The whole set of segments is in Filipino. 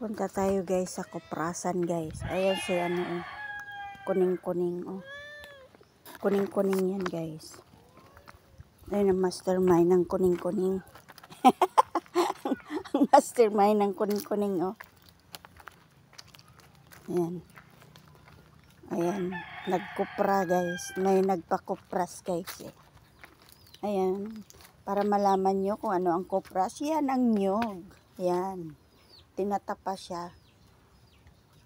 Punta tayo guys sa kuprasan guys. Ayan si ano oh. Kuning-kuning oh. Kuning-kuning yan guys. Ayun ang mastermind ng kuning-kuning. Mastermind ng kuning-kuning oh. Ayan. Ayan. Nagkupra guys. May nagpakupras guys eh. Ayan. Para malaman nyo kung ano ang kupras. Yan ang nyog. Yan. Tinatapa siya.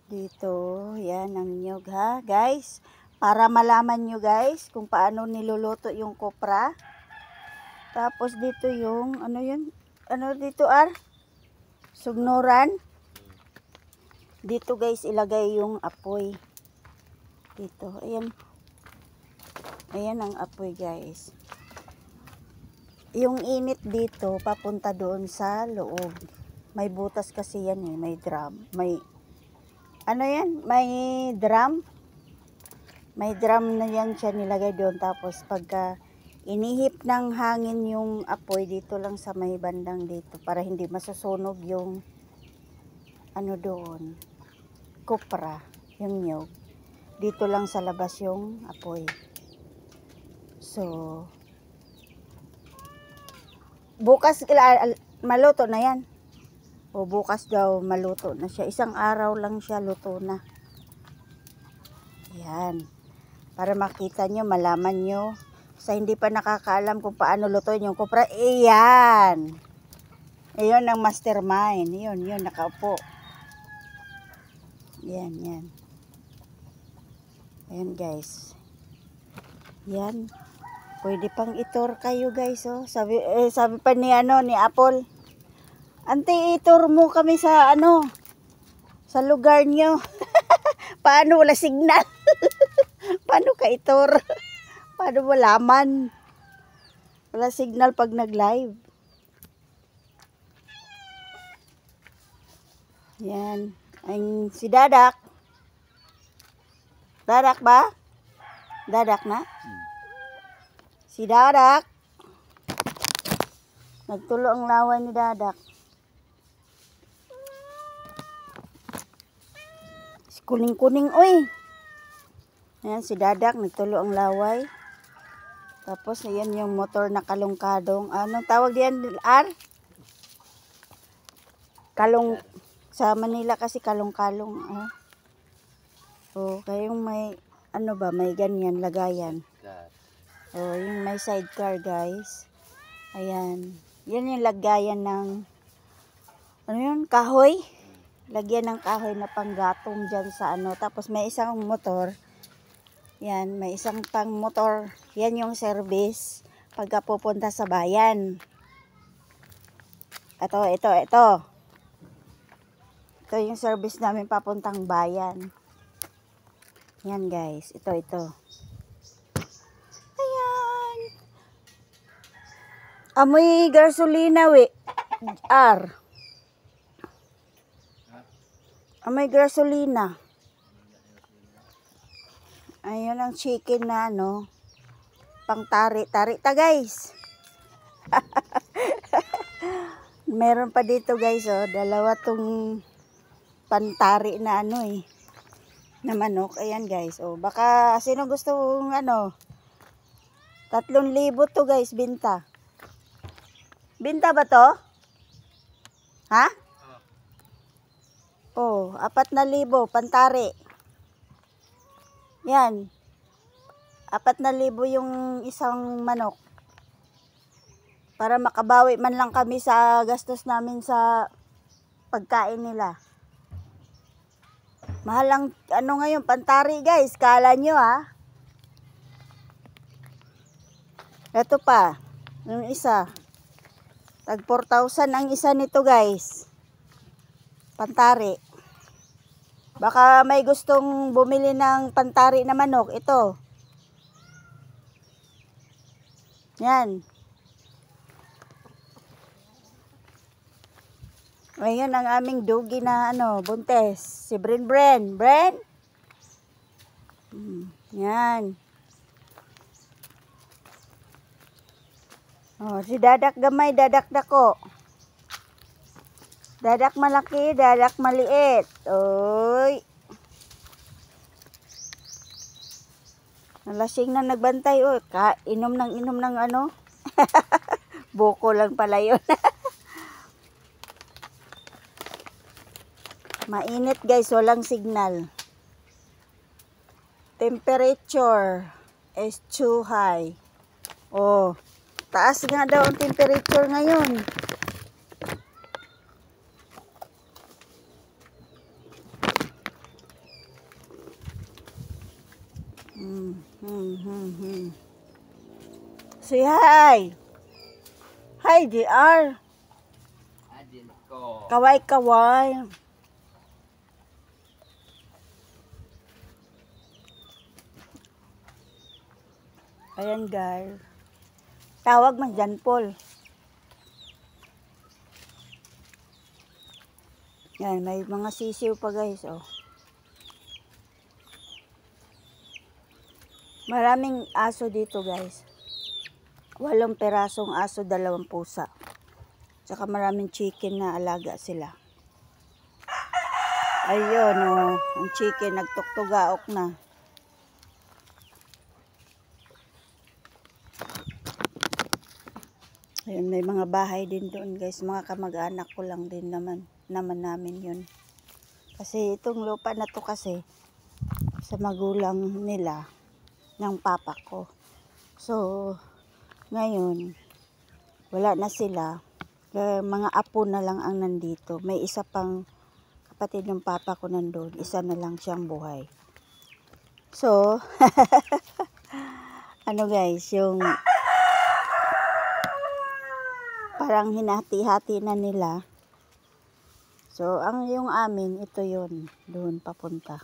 Dito. Yan ang nyog ha guys. Para malaman nyo guys kung paano niluluto yung kupra. Tapos dito yung ano yun? Ano dito sugnuran. Dito guys ilagay yung apoy. Dito. Ayan. Ayan ang apoy guys. Yung init dito papunta doon sa loob. May butas kasi yan eh. May drum. May ano yan? May drum. May drum na yan siya nilagay doon. Tapos pagka inihip ng hangin yung apoy dito lang sa may bandang dito. Para hindi masusunog yung ano doon. Kupra. Yung nyog. Dito lang sa labas yung apoy. So, bukas maluto na yan. O bukas daw maluto na siya. Isang araw lang siya luto na. Yan. Para makita nyo, malaman nyo. Sa hindi pa nakakaalam kung paano lutuin yung kupra. Iyan. Iyon ang mastermind. Yun, nakaupo. Yan, yan. Ayan guys. Yan. Pwede pang itur kayo guys oh. Sabi pa ni ni Apple. Ante, itur mo kami sa sa lugar nyo. Paano wala signal? Paano ka itur? Paano malaman? Wala signal pag nag-live. Yan. Ang si Dadak. Dadak ba? Dadak na? Si Dadak. Nagtulo ang laway ni Dadak. Si kuning-kuning, uy. Ayan, si Dadak, nagtulo ang laway. Tapos, ayan yung motor na kalungkadong. Anong tawag diyan, Kalong, sa Manila kasi kalong-kalong. O, kayong may, may ganyan, lagayan. O, yung may sidecar, guys. Ayan. Yan yung lagayan ng, kahoy. Lagyan ng kahoy na panggatong dyan sa Tapos may isang motor. Yan, may isang pang motor. Yan yung service pagka pupunta sa bayan. Ito. Ito yung service namin papuntang bayan. Yan guys, ito. Ayan. Amoy gasolina Amoy gasolina. Ayun ang chicken na pang tari-tari ta guys. Meron pa dito guys dalawa tong pantari na na manok. Ayan guys. Baka sino gusto 3,000 to guys binta. Binta ba to? Ha? 4,000 pantari. Yan. 4,000 yung isang manok. Para makabawi man lang kami sa gastos namin sa pagkain nila. Mahal ang ngayon pantari guys, kala nyo Ito pa, yung isa. Tag 4,000 ang isa nito guys. Pantari. Baka may gustong bumili ng pantari na manok, ito. Yan. Ngayon ang aming dogi na buntes. Si Bren. Yan. Si Dadak gamay, Dadak dako. Dadak malaki, dadak maliit. Oy. Nalasing na nagbantay. Oy, inom ng ano. Buko lang pala yun. Mainit guys, walang signal. Temperature is too high. Oh, taas nga daw ang temperature ngayon. Say hi. Hi, JR. Kaway-kaway. Ayan guys. Tawag man dyan, Paul. Yan, may mga sisiw pa guys, oh. Maraming aso dito guys. 8 perasong aso, 2 pusa. Tsaka maraming chicken na alaga sila. Ayun, oh. Ang chicken nagtuktugaok na. Ayun, may mga bahay din doon guys. Mga kamag-anak ko lang din naman namin yun. Kasi itong lupa na to kasi sa magulang nila ng papa ko. So, ngayon, wala na sila. Mga apo na lang ang nandito. May isa pang kapatid ng papa ko nandun. Isa na lang siyang buhay. So, ano guys, yung parang hinati-hati na nila. So, yung amin, ito yun. Doon papunta.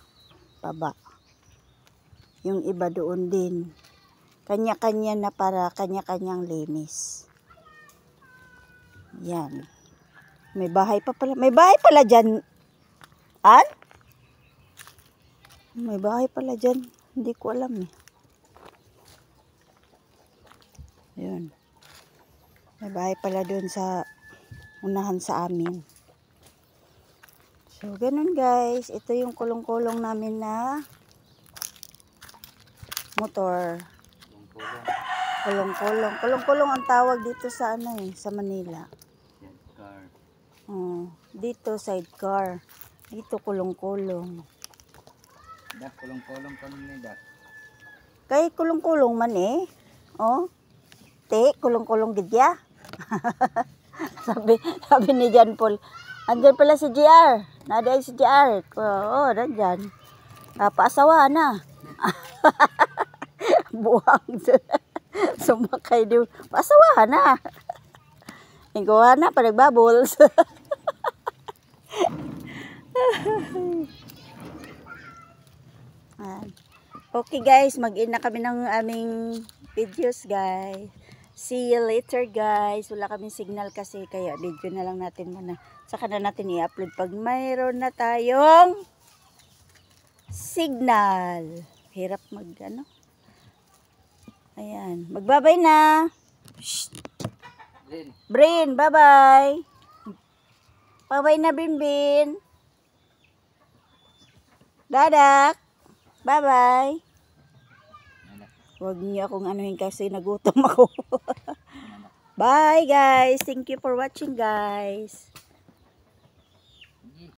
Baba. Yung iba doon din. Kanya-kanya na para kanya-kanyang linis. Yan. May bahay pa pala. May bahay pala dyan. An? May bahay pala dyan. Hindi ko alam eh. Yun. May bahay pala doon sa unahan sa amin. So, ganun guys. Ito yung kulong-kulong namin na motor. Kulong-kulong. Kulong-kulong ang tawag dito sa ano eh, sa Manila. Sidecar. Oh, dito sidecar. Dito kulong-kulong. Dak, kulong-kulong ka nun Dak. Kay kulong-kulong man eh. Oh. Te, kulong-kulong gidya. sabi ni John Paul. Andyan pala si JR. Naday si JR. Oo, nandyan. Paasawa na. Buwang. Sumakay din. Paasawa na. Ikaw na, panagbubbles. Okay guys, mag-in na kami ng aming videos guys. See you later guys. Wala kaming signal kasi kaya video na lang natin muna. Saka na natin i-upload pag mayroon na tayong signal. Hirap mag ano. Ayan, magbabay na. Shh. Brin, bye-bye. Bye-bye na, Bin. Dadak. Bye-bye. Huwag niyo akong anuhin kasi nagutom ako. Bye, guys. Thank you for watching, guys.